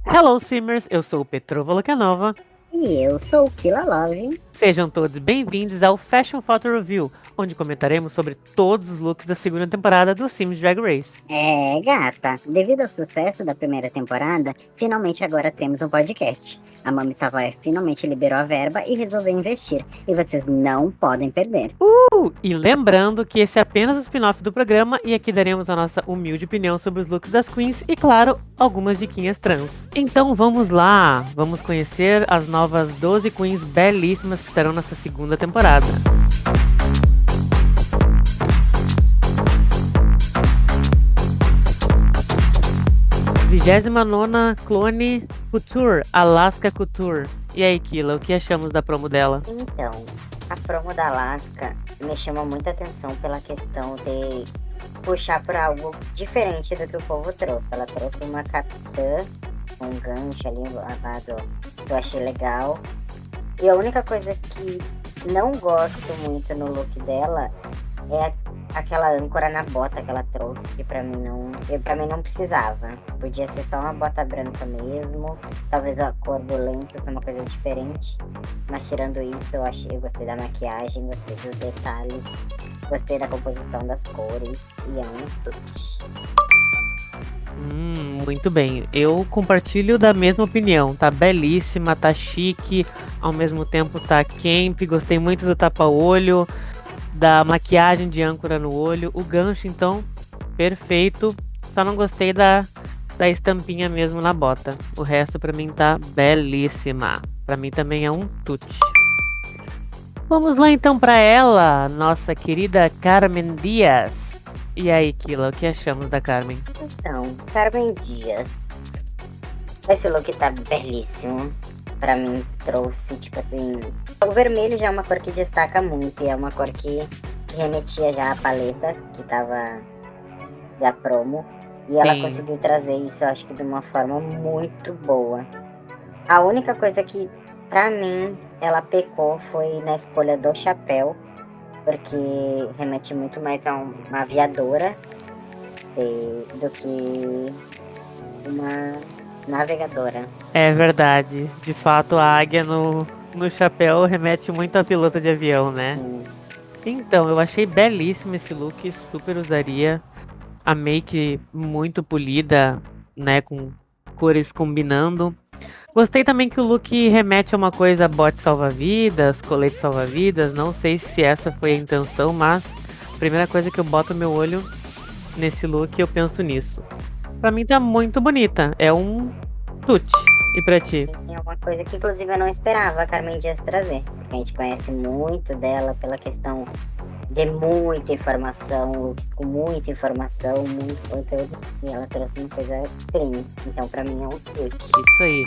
Hello, Simmers! Eu sou o Petro Volcanova. E eu sou o Killa Love. Sejam todos bem-vindos ao Fashion Photo Review, onde comentaremos sobre todos os looks da segunda temporada do Sims Drag Race. É, gata, devido ao sucesso da primeira temporada, finalmente agora temos um podcast. A Mami Savoy finalmente liberou a verba e resolveu investir, e vocês não podem perder. E lembrando que esse é apenas o spin-off do programa e aqui daremos a nossa humilde opinião sobre os looks das queens e, claro, algumas diquinhas trans. Então vamos lá, vamos conhecer as novas 12 queens belíssimas que estarão nessa segunda temporada. Vigésima nona Clone Couture, Alaska Couture. E aí, Killa, o que achamos da promo dela? Então, a promo da Alaska me chama muita atenção pela questão de puxar por algo diferente do que o povo trouxe. Ela trouxe uma capitã, um gancho ali lavado que eu achei legal. E a única coisa que não gosto muito no look dela é aquela âncora na bota que ela trouxe, que pra mim não precisava. Podia ser só uma bota branca mesmo, talvez a cor do lenço seja uma coisa diferente. Mas tirando isso, eu gostei da maquiagem, gostei dos detalhes, gostei da composição das cores e é um tudo. Muito bem, eu compartilho da mesma opinião, tá belíssima, tá chique, ao mesmo tempo tá camp, gostei muito do tapa-olho, da maquiagem de âncora no olho, o gancho então, perfeito, só não gostei da estampinha mesmo na bota, o resto pra mim tá belíssima, pra mim também é um tutti. Vamos lá então pra ela, nossa querida Carmen Dias. E aí, Killa, o que achamos da Carmen? Então, Carmen Dias. Esse look tá belíssimo. Pra mim, trouxe, tipo assim... O vermelho já é uma cor que destaca muito. E é uma cor que remetia já à paleta, que tava da promo. E ela Sim. conseguiu trazer isso, eu acho que de uma forma muito boa. A única coisa que, pra mim, ela pecou foi na escolha do chapéu. Porque remete muito mais a uma aviadora do que uma navegadora. É verdade. De fato, a águia no chapéu remete muito a piloto de avião, né? Então, eu achei belíssimo esse look, super usaria. A make muito polida, né? Com cores combinando. Gostei também que o look remete a uma coisa bote salva-vidas, colete salva-vidas. Não sei se essa foi a intenção, mas a primeira coisa que eu boto meu olho nesse look, eu penso nisso. Pra mim tá muito bonita. É um tute. E pra ti? É uma coisa que, inclusive, eu não esperava a Carmen Dias trazer. Porque a gente conhece muito dela pela questão de muita informação, looks com muita informação, muito conteúdo. E ela trouxe uma coisa clean. Então, pra mim, é um tudo. Isso aí.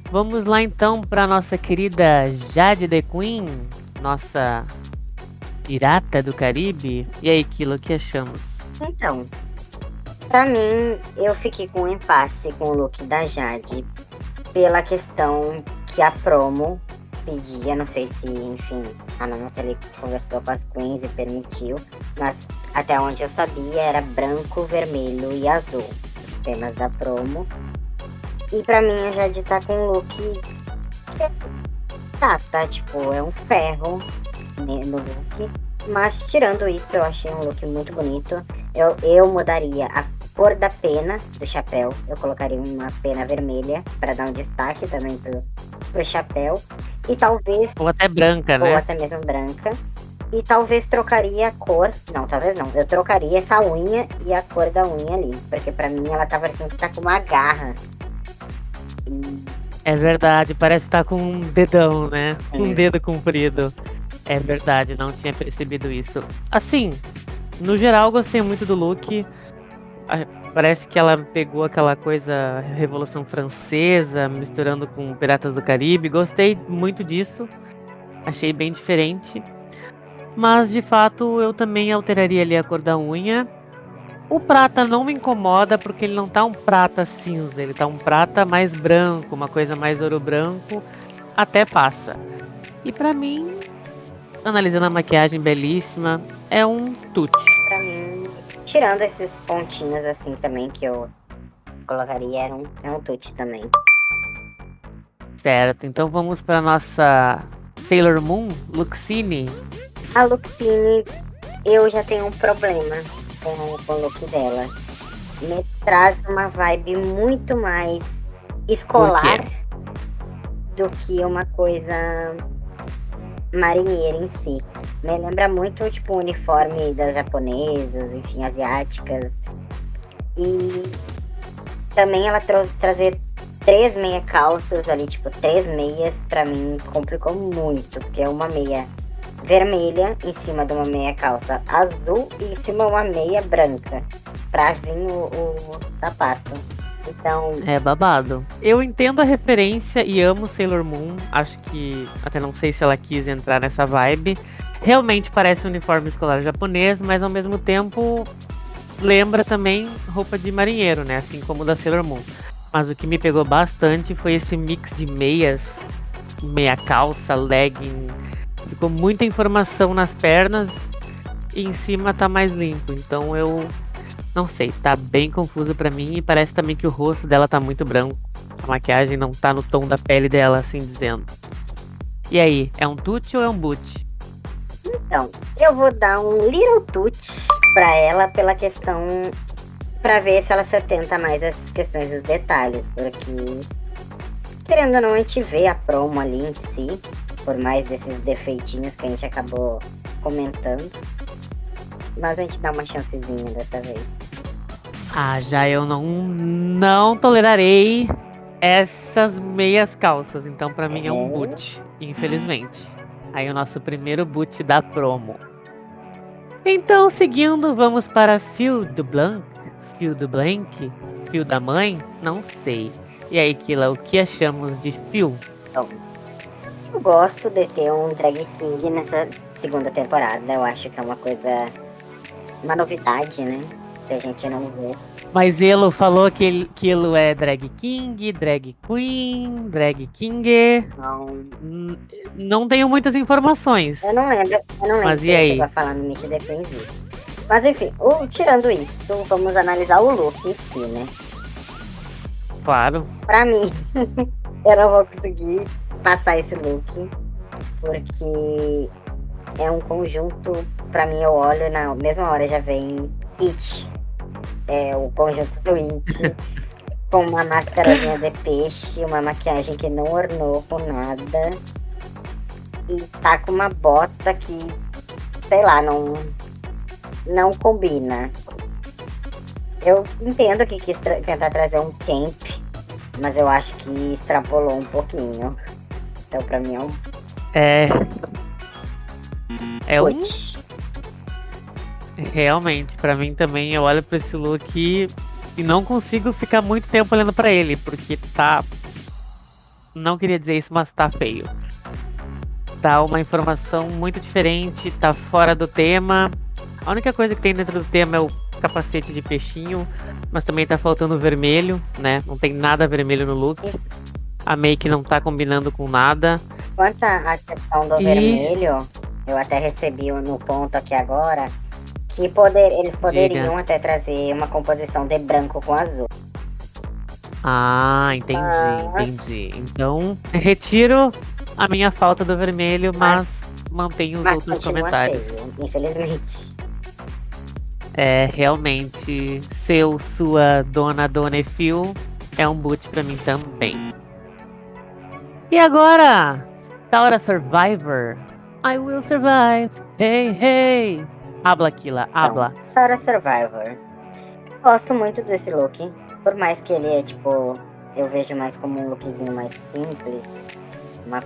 Vamos lá então pra nossa querida Jade The Queen, nossa pirata do Caribe. E aí, Kilo, o que achamos? Então, pra mim, eu fiquei com um impasse com o look da Jade. Pela questão que a promo pedia, não sei se, enfim, a Nathalie conversou com as queens e permitiu, mas até onde eu sabia era branco, vermelho e azul, os temas da promo. E pra mim a Jade tá com um look que é prata, tipo, é um ferro no look. Mas tirando isso, eu achei um look muito bonito. Eu mudaria a cor da pena do chapéu. Eu colocaria uma pena vermelha para dar um destaque também pro chapéu. E talvez... Ou até branca, né? Ou até mesmo branca. E talvez trocaria a cor... Não, talvez não. Eu trocaria essa unha e a cor da unha ali. Porque pra mim ela tá parecendo que tá com uma garra. É verdade, parece que tá com um dedão, né? Um dedo comprido. É verdade, não tinha percebido isso. Assim, no geral, gostei muito do look. Parece que ela pegou aquela coisa Revolução Francesa, misturando com Piratas do Caribe. Gostei muito disso. Achei bem diferente. Mas, de fato, eu também alteraria ali a cor da unha. O prata não me incomoda porque ele não tá um prata cinza, ele tá um prata mais branco, uma coisa mais ouro branco, até passa. E pra mim, analisando a maquiagem belíssima, é um tute. Pra mim, tirando esses pontinhos assim também que eu colocaria é um tute também. Certo, então vamos para nossa Sailor Moon, Luxine. A Luxine, eu já tenho um problema com o look dela. Me traz uma vibe muito mais escolar do que uma coisa marinheira em si. Me lembra muito, tipo, o uniforme das japonesas, enfim, asiáticas. E também ela trazer 3 meia calças ali, tipo, 3 meias, pra mim complicou muito, porque é uma meia vermelha em cima de uma meia calça azul e em cima uma meia branca, pra vir o sapato. Então, É babado. Eu entendo a referência e amo Sailor Moon. Acho que, até não sei se ela quis entrar nessa vibe. Realmente parece um uniforme escolar japonês, mas ao mesmo tempo lembra também roupa de marinheiro, né? Assim como o da Sailor Moon. Mas o que me pegou bastante foi esse mix de meias, meia calça, legging. Ficou muita informação nas pernas e em cima tá mais limpo. Então eu não sei, tá bem confuso pra mim e parece também que o rosto dela tá muito branco. A maquiagem não tá no tom da pele dela, assim dizendo. E aí, é um tute ou é um boot? então, eu vou dar um little touch pra ela pela questão, pra ver se ela se atenta mais às questões dos detalhes, porque querendo ou não, a gente vê a promo ali em si, por mais desses defeitinhos que a gente acabou comentando, mas a gente dá uma chancezinha dessa vez. Ah, já eu não tolerarei essas meias calças, então pra mim é um boot, infelizmente. Aí o nosso primeiro boot da promo. Então, seguindo, vamos para Fio do Blanc, Fio do Blank, Fio da Mãe, não sei. E aí, Kila, o que achamos de Fio? Então, eu gosto de ter um Drag King nessa segunda temporada, eu acho que é uma novidade, né, que a gente não vê. Mas ele falou que ele é drag king, drag queen, drag king. Não tenho muitas informações. Eu não lembro Mas se e ele aí? chegou a falar no Meet the Queens isso. Mas enfim, tirando isso, vamos analisar o look em si, né? Claro. Pra mim, eu não vou conseguir passar esse look, porque é um conjunto, pra mim eu olho na mesma hora já vem It. É o conjunto do It, com uma máscarazinha de peixe, uma maquiagem que não ornou com nada, e tá com uma bota que, sei lá, não combina. Eu entendo que quis tentar trazer um camp, mas eu acho que extrapolou um pouquinho. Então pra mim é um boot. Realmente, pra mim também, eu olho pra esse look e não consigo ficar muito tempo olhando pra ele, porque tá... Não queria dizer isso, mas tá feio. Tá uma informação muito diferente, tá fora do tema. A única coisa que tem dentro do tema é o capacete de peixinho, mas também tá faltando vermelho, né? Não tem nada vermelho no look. A make não tá combinando com nada. Quanto à questão do vermelho, eu até recebi no ponto aqui agora, que eles poderiam até trazer uma composição de branco com azul. Ah, entendi. Então, retiro a minha falta do vermelho, mas mantenho os outros comentários. Feio, infelizmente. Realmente, sua dona e fio é um boot pra mim também. E agora, Taura Survivor. I will survive. Hey, hey. Habla, Kila, habla. Então, Taura Survivor. Gosto muito desse look. Por mais que ele é, tipo, eu vejo mais como um lookzinho mais simples. Uma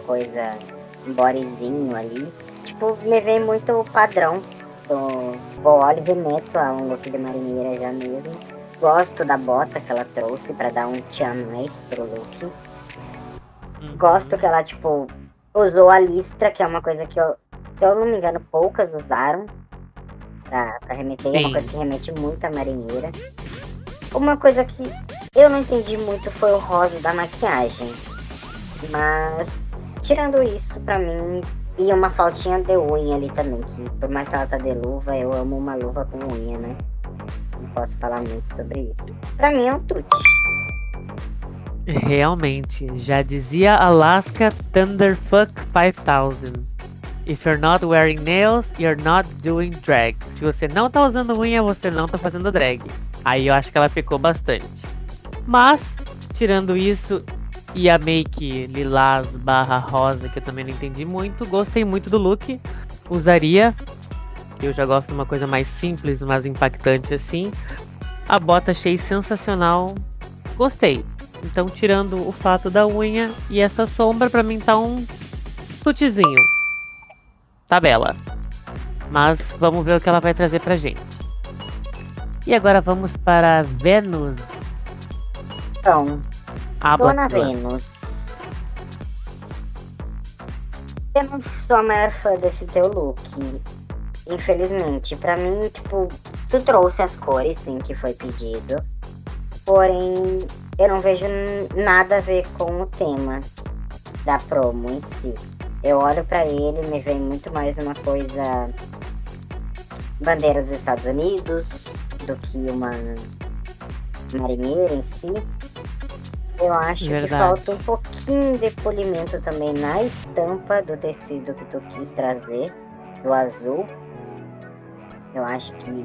um bodyzinho ali. Tipo, me vem muito o padrão do óleo de neto a um look de marinheira já mesmo. Gosto da bota que ela trouxe pra dar um tchan mais pro look. Gosto que ela, tipo, usou a listra, que é uma coisa que se eu não me engano, poucas usaram pra remeter. É uma coisa que remete muito à marinheira. Uma coisa que eu não entendi muito foi o rosa da maquiagem. Mas, tirando isso, pra mim, e uma faltinha de unha ali também, que por mais que ela tá de luva, eu amo uma luva com unha, né? Não posso falar muito sobre isso. Pra mim é um tute. Realmente, já dizia Alaska Thunderfuck 5000. If you're not wearing nails, you're not doing drag. Se você não tá usando unha, você não tá fazendo drag. Aí eu acho que ela pecou bastante. Mas, tirando isso e a make lilás barra rosa, que eu também não entendi muito, gostei muito do look. Usaria. Eu já gosto de uma coisa mais simples, mais impactante assim. A bota achei sensacional. Gostei. Então, tirando o fato da unha e essa sombra, pra mim tá um tutezinho. Tá bela. Mas vamos ver o que ela vai trazer pra gente. E agora vamos para Vênus. Então, A Dona Botula. Vênus. Eu não sou a maior fã desse teu look. Infelizmente. Pra mim, tipo, tu trouxe as cores, sim, que foi pedido. Porém, eu não vejo nada a ver com o tema da promo em si. Eu olho pra ele e me vem muito mais uma coisa bandeira dos Estados Unidos do que uma marinheira em si. Eu acho que Verdade. falta um pouquinho de polimento também na estampa do tecido que tu quis trazer, do azul. Eu acho que,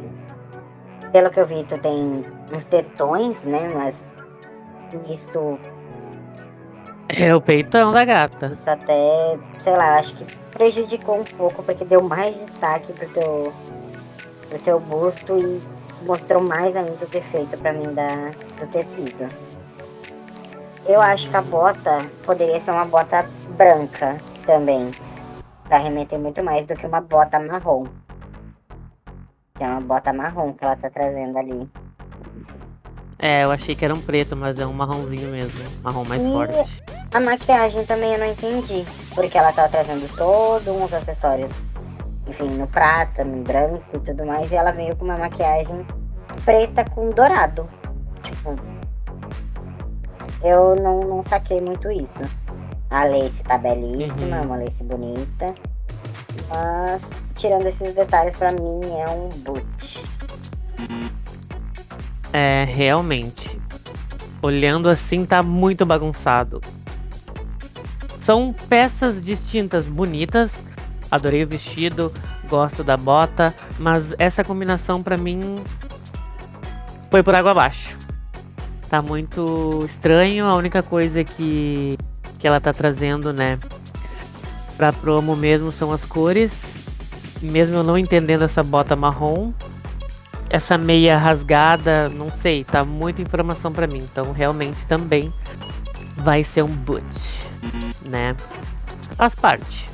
pelo que eu vi, tu tem uns tetões, né? Mas isso É o peitão da gata. até, sei lá, eu acho que prejudicou um pouco, porque deu mais destaque pro teu busto e mostrou mais ainda o defeito pra mim do tecido. Eu acho que a bota poderia ser uma bota branca também, pra remeter muito mais do que uma bota marrom. Que é uma bota marrom que ela tá trazendo ali. É, eu achei que era um preto, mas é um marronzinho mesmo. Marrom mais E forte. a maquiagem também eu não entendi, porque ela tava trazendo todos uns acessórios, enfim, no prata, no branco e tudo mais, e ela veio com uma maquiagem preta com dourado. Tipo, eu não saquei muito isso. A lace tá belíssima, uma lace bonita, mas tirando esses detalhes, pra mim é um boot. É, realmente. Olhando assim, tá muito bagunçado. São peças distintas, bonitas. Adorei o vestido, gosto da bota, mas essa combinação pra mim foi por água abaixo. Tá muito estranho. A única coisa que ela tá trazendo, né, pra promo mesmo são as cores. Mesmo eu não entendendo essa bota marrom, essa meia rasgada, não sei, tá muita informação pra mim. Então realmente também vai ser um boot, né? Faz parte.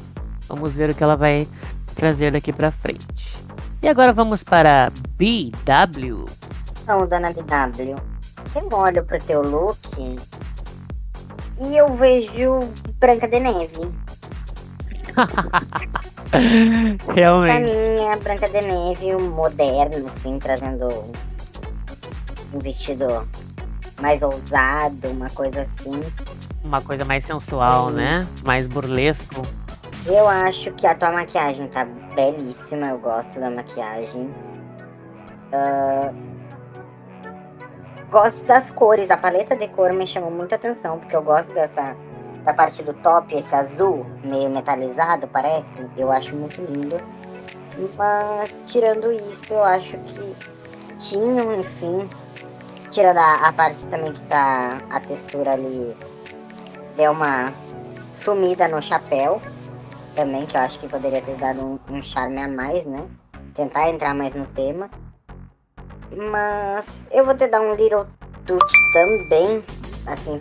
Vamos ver o que ela vai trazer daqui pra frente. E agora vamos para BW. Então, dona BW, eu olho pro teu look e eu vejo Branca de Neve. Pra Realmente. mim é a Branca de Neve, um moderno, assim, trazendo um vestido mais ousado, uma coisa assim. Uma coisa mais sensual, né? Mais burlesco. Eu acho que a tua maquiagem tá belíssima, eu gosto da maquiagem. Gosto das cores, a paleta de cor me chamou muita atenção, porque eu gosto da parte do top, esse azul meio metalizado, parece. Eu acho muito lindo. Mas, tirando isso, eu acho que tinham, enfim. Tirando a parte também que tá a textura ali, deu uma sumida no chapéu. Também, que eu acho que poderia ter dado um charme a mais, né? Tentar entrar mais no tema. Mas eu vou te dar um little touch também, assim,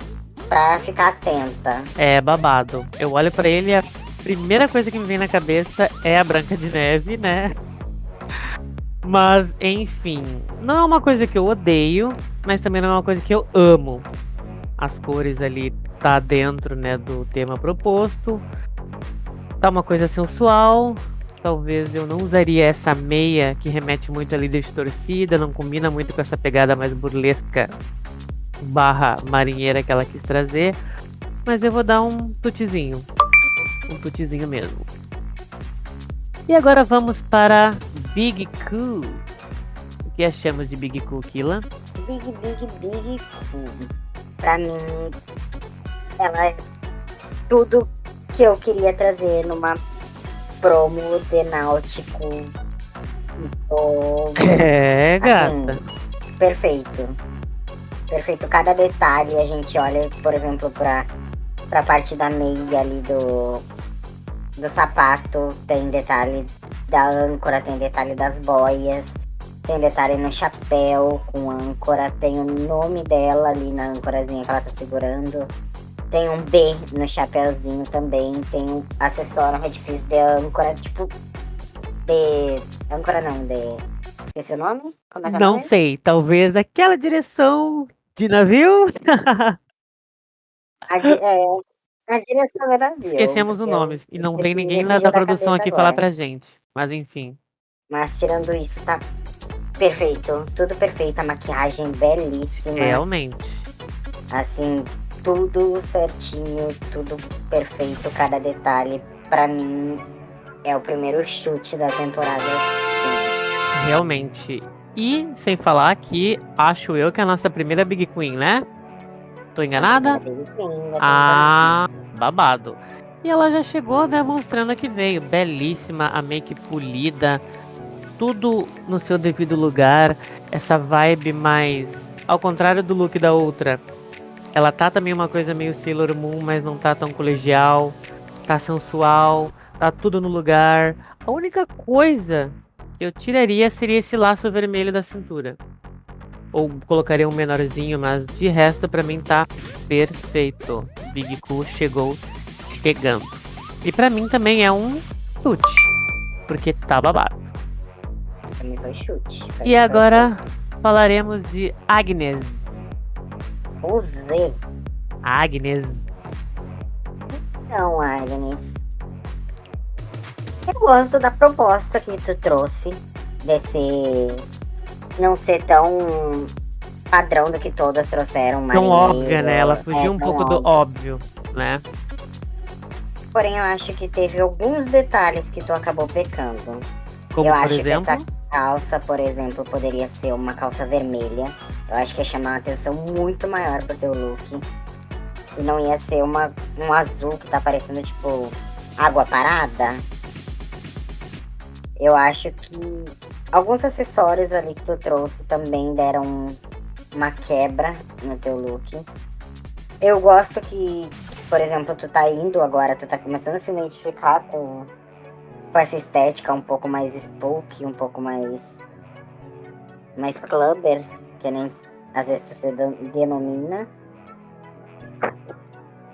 pra ficar atenta. É babado. Eu olho pra ele e a primeira coisa que me vem na cabeça é a Branca de Neve, né? Mas, enfim, não é uma coisa que eu odeio, mas também não é uma coisa que eu amo. As cores ali tá dentro, né, do tema proposto. Tá uma coisa sensual. Talvez eu não usaria essa meia que remete muito a líder distorcida, não combina muito com essa pegada mais burlesca barra marinheira que ela quis trazer. Mas eu vou dar um tutezinho. Um tutezinho mesmo. E agora vamos para Big Cool. O que achamos de Big Cool, Killa? Big Cool. Pra mim, ela é tudo que eu queria trazer numa promo de náutico. É, Assim, gata. perfeito. Perfeito. Cada detalhe a gente olha, por exemplo, pra parte da meia ali do sapato, tem detalhe da âncora, tem detalhe das boias, tem detalhe no chapéu com âncora, tem o nome dela ali na âncorazinha que ela tá segurando, tem um B no chapéuzinho também, tem um acessório, um headpiece de âncora, tipo, de... âncora não, de... esqueci o nome? Como é que é o Não nome? sei, talvez aquela direção de navio? A direção do navio, Esquecemos o porque nome e não vem ninguém me da fugiu da produção cabeça aqui falar agora. pra gente. Mas enfim. Mas tirando isso, tá perfeito, tudo perfeito, a maquiagem belíssima, Realmente. assim, tudo certinho, tudo perfeito, cada detalhe. Pra mim, é o primeiro chute da temporada. Realmente. E sem falar que acho eu que é a nossa primeira Big Queen, né? Tô A primeira enganada? Big Queen da temporada. Ah, babado. E ela já chegou demonstrando que veio. Belíssima, a make polida, tudo no seu devido lugar. Essa vibe mais. Ao contrário do look da outra, ela tá também uma coisa meio Sailor Moon, mas não tá tão colegial. Tá sensual, tá tudo no lugar. A única coisa que eu tiraria seria esse laço vermelho da cintura. Ou colocaria um menorzinho, mas de resto pra mim tá perfeito. Big Cool chegou chegando. E pra mim também é um chute, porque tá babado. Pra mim foi chute. E agora falaremos de Agnes. O Z. Agnes. Então, Agnes. Eu gosto da proposta que tu trouxe, desse não ser tão padrão do que todas trouxeram, Tão óbvia, marinheiro, né? Ela fugiu um tão pouco do óbvio, né? Porém, eu acho que teve alguns detalhes que tu acabou pecando. Como Eu por acho que exemplo. essa calça, por exemplo, poderia ser uma calça vermelha. Eu acho que ia chamar uma atenção muito maior pro teu look. E não ia ser um azul que tá parecendo, tipo, água parada. Eu acho que alguns acessórios ali que tu trouxe também deram uma quebra no teu look. Eu gosto que, por exemplo, tu tá indo agora, tu tá começando a se identificar com essa estética um pouco mais spook, um pouco mais clubber, que nem às vezes tu se denomina.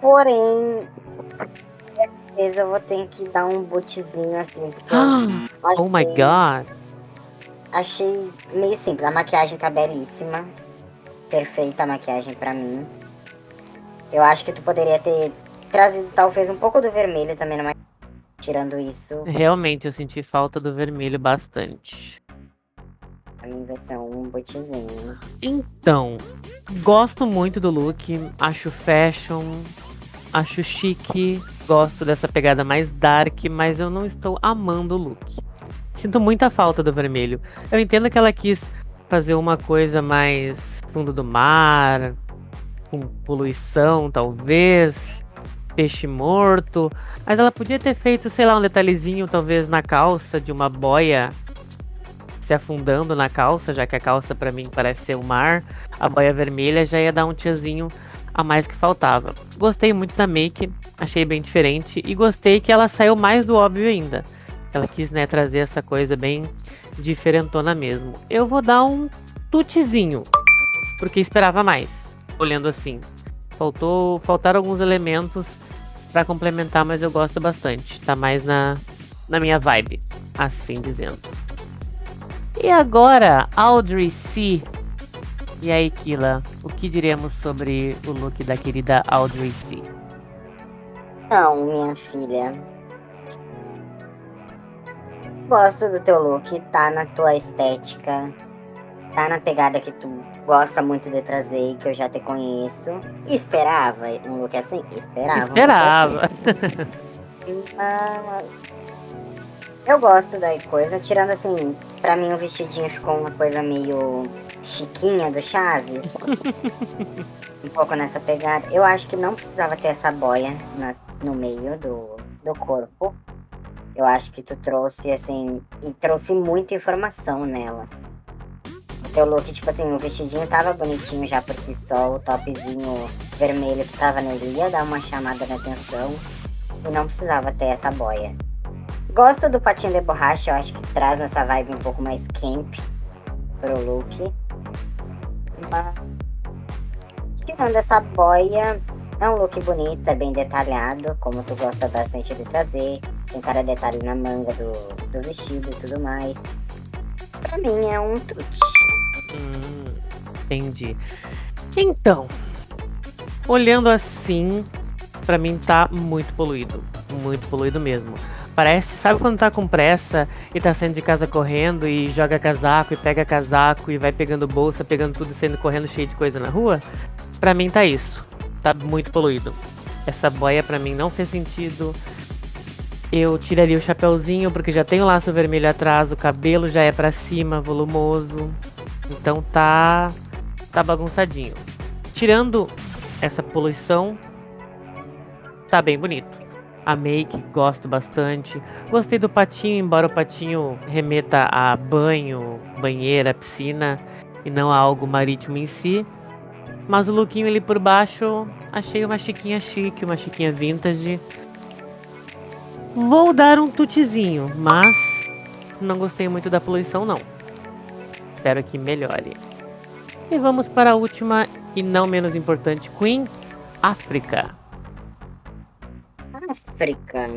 Porém, às vezes eu vou ter que dar um bootzinho assim, porque eu Oh my achei, god. achei meio simples. A maquiagem tá belíssima, perfeita a maquiagem pra mim. Eu acho que tu poderia ter trazido talvez um pouco do vermelho também, mas tirando isso, Realmente eu senti falta do vermelho bastante. pra mim vai ser um bootzinho. Então, gosto muito do look, acho fashion, acho chique, gosto dessa pegada mais dark, mas eu não estou amando o look. Sinto muita falta do vermelho. Eu entendo que ela quis fazer uma coisa mais fundo do mar, com poluição, talvez, peixe morto, mas ela podia ter feito, sei lá, um detalhezinho, talvez na calça de uma boia se afundando na calça, já que a calça pra mim parece ser o mar. A boia vermelha já ia dar um tiozinho a mais que faltava. Gostei muito da make, achei bem diferente e gostei que ela saiu mais do óbvio ainda. Ela quis, né, trazer essa coisa bem diferentona mesmo. Eu vou dar um tutezinho, porque esperava mais, olhando assim. Faltaram alguns elementos pra complementar, mas eu gosto bastante. Tá mais na minha vibe, assim dizendo. E agora, Audrey C. E aí, Kila, o que diremos sobre o look da querida Audrey C? Não, minha filha. Gosto do teu look, tá na tua estética, tá na pegada que tu gosta muito de trazer e que eu já te conheço. Esperava um look assim? Esperava um look assim. Esperava. Mas eu gosto da coisa, tirando assim, pra mim o vestidinho ficou uma coisa meio Chiquinha do Chaves. Um pouco nessa pegada. Eu acho que não precisava ter essa boia no meio do corpo. Eu acho que tu trouxe, assim, e trouxe muita informação nela. O teu look, tipo assim, o vestidinho tava bonitinho já por si só, o topzinho vermelho que tava nele ia dar uma chamada de atenção e não precisava ter essa boia. Gosto do patinho de borracha, eu acho que traz essa vibe um pouco mais camp pro look. Mas, tirando essa boia, é um look bonito, é bem detalhado, como tu gosta bastante de trazer. Tem cada detalhe na manga do vestido e tudo mais. Pra mim é um tute. Entendi. Então, olhando assim, pra mim tá muito poluído mesmo. Parece, sabe quando tá com pressa e tá saindo de casa correndo e joga casaco e pega casaco e vai pegando bolsa, pegando tudo e saindo correndo cheio de coisa na rua? Pra mim tá isso, tá muito poluído. Essa boia pra mim não fez sentido. Eu tiraria o chapeuzinho porque já tem o laço vermelho atrás, o cabelo já é pra cima, volumoso. Então tá bagunçadinho. Tirando essa poluição, tá bem bonito. A make, gosto bastante. Gostei do patinho, embora o patinho remeta a banho, banheira, piscina e não a algo marítimo em si. Mas o lookinho ali por baixo, achei uma chiquinha chique, uma chiquinha vintage. Vou dar um tutezinho, mas não gostei muito da poluição não. Espero que melhore. E vamos para a última e não menos importante Queen, África. África.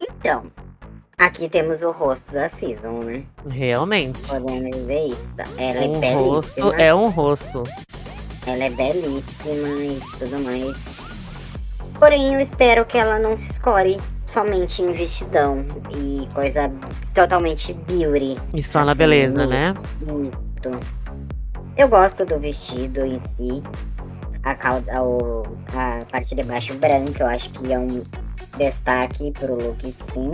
Então, aqui temos o rosto da season, né? Realmente. Podemos dizer isso. Ela Um é belíssima. rosto é um rosto. Ela é belíssima e tudo mais. Porém, eu espero que ela não se escore somente em vestidão e coisa totalmente beauty. E só na assim, beleza, né? Isso. Eu gosto do vestido em si. A parte de baixo branca, eu acho que é um destaque pro look, sim.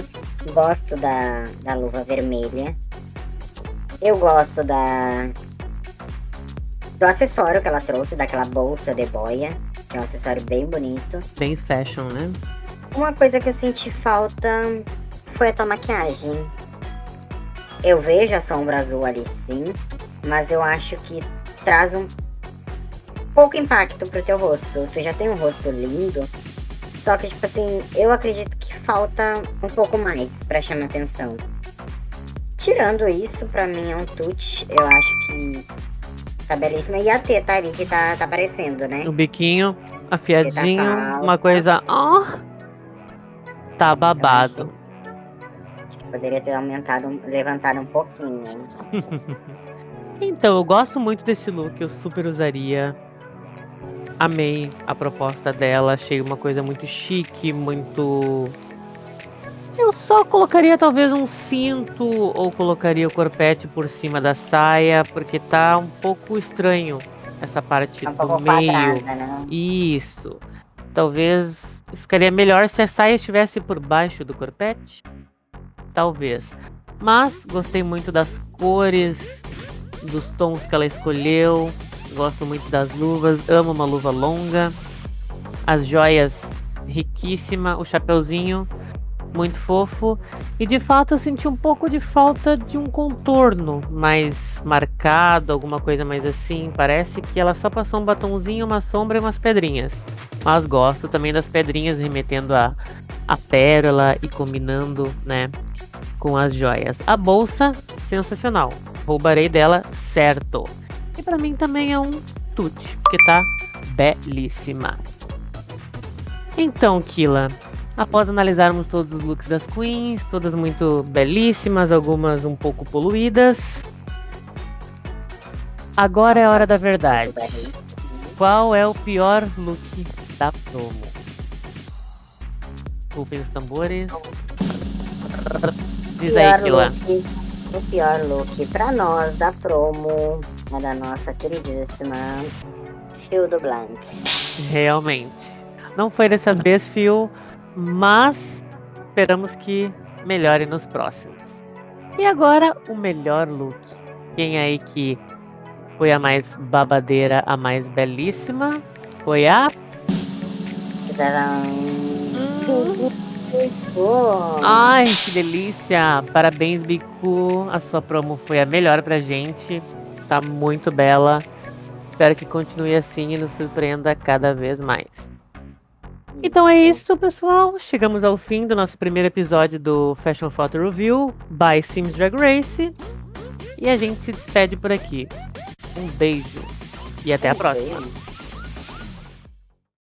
Gosto da luva vermelha. Eu gosto do acessório que ela trouxe, daquela bolsa de boia, que é um acessório bem bonito. Bem fashion, né? Uma coisa que eu senti falta foi a tua maquiagem. Eu vejo a sombra azul ali, sim, mas eu acho que traz um pouco impacto pro teu rosto. Você já tem um rosto lindo, só que, tipo assim, eu acredito que falta um pouco mais pra chamar atenção. Tirando isso, pra mim é um tute. Eu acho que tá belíssima. E a teta ali que tá aparecendo, né? O biquinho afiadinho, falsa. uma coisa... Oh, tá babado. Acho que poderia ter levantado um pouquinho. Então, eu gosto muito desse look, eu super usaria. Amei a proposta dela, achei uma coisa muito chique, muito... Eu só colocaria talvez um cinto ou colocaria o corpete por cima da saia, porque tá um pouco estranho essa parte Tá um do pouco meio. quadrada, né? Isso. Talvez ficaria melhor se a saia estivesse por baixo do corpete. Talvez. Mas gostei muito das cores, dos tons que ela escolheu. Gosto muito das luvas, amo uma luva longa. As joias, riquíssima. O chapeuzinho, muito fofo. E de fato eu senti um pouco de falta de um contorno mais marcado, alguma coisa mais assim. Parece que ela só passou um batonzinho, uma sombra e umas pedrinhas. Mas gosto também das pedrinhas remetendo a pérola e combinando, né, com as joias. A bolsa, sensacional. Roubarei dela, certo. E pra mim também é um tute, porque tá belíssima. Então, Kila, após analisarmos todos os looks das queens, todas muito belíssimas, algumas um pouco poluídas, agora é a hora da verdade. Qual é o pior look da promo? Rufem os tambores. Diz aí, Kila. O pior look pra nós da promo é da nossa queridíssima Phil do Blanc. Realmente. Não foi dessa vez, Phil, mas esperamos que melhore nos próximos. E agora, o melhor look. Quem aí que Foi a mais babadeira, a mais belíssima. Foi a... Ai, que delícia! Parabéns, Biku. A sua promo foi a melhor pra gente. Tá muito bela. Espero que continue assim e nos surpreenda cada vez mais. Então é isso, pessoal. Chegamos ao fim do nosso primeiro episódio do Fashion Photo Review by Sims Drag Race. E a gente se despede por aqui. Um beijo e até a próxima.